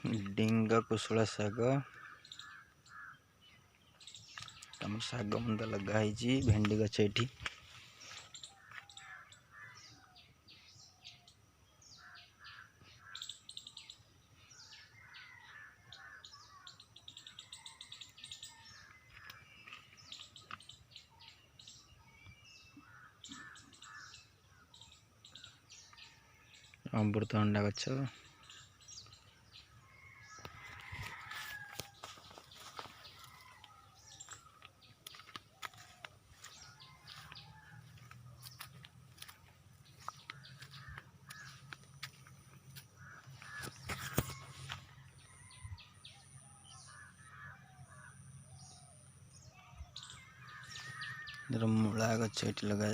डिंगा कुशला शाग आम शाग मुंदा लगाई भेंडी गछ ये अमृतभंडा गछ मूला गछ ये लगा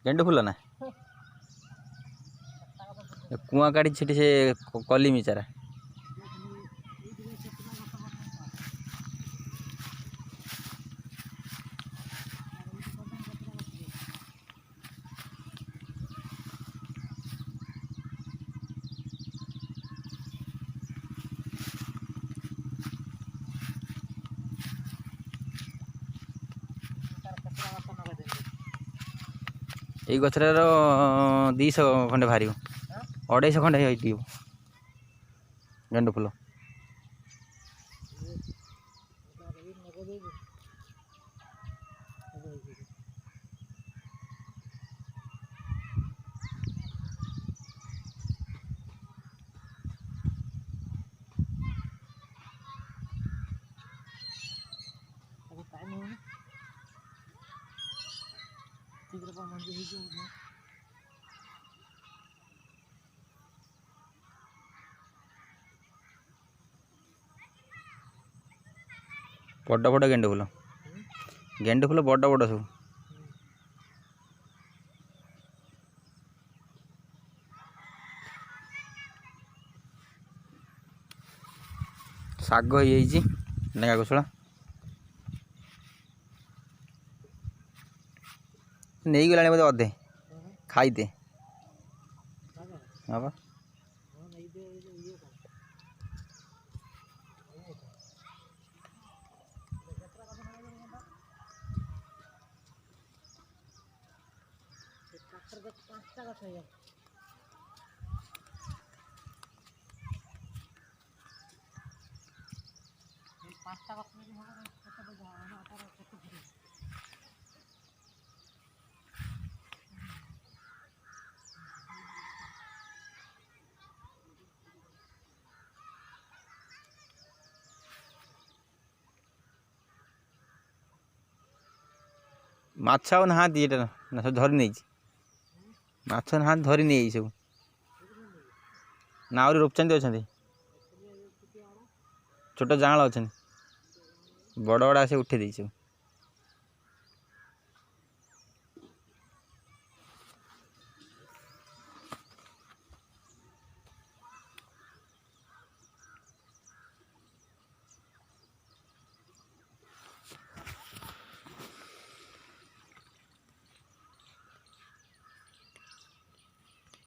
गेंडू फूल ना कुआ काढ़ी से कलिमी चारा ये गचर 200 खंडे बाहर 250 खंडे गेंडू फूल बड़ बड़ गेंडू फूल बड़ बड़ सब शाग डेंगा कुशला नहीं गला बोधे अधे खाईदे हाँ बा माछ ना सब धरी नहीं माछ ना धरी नहीं सब ना आहरी रूपचांदी अच्छा छोट जाँल अच्छा बड़ बड़ आसे उठे सब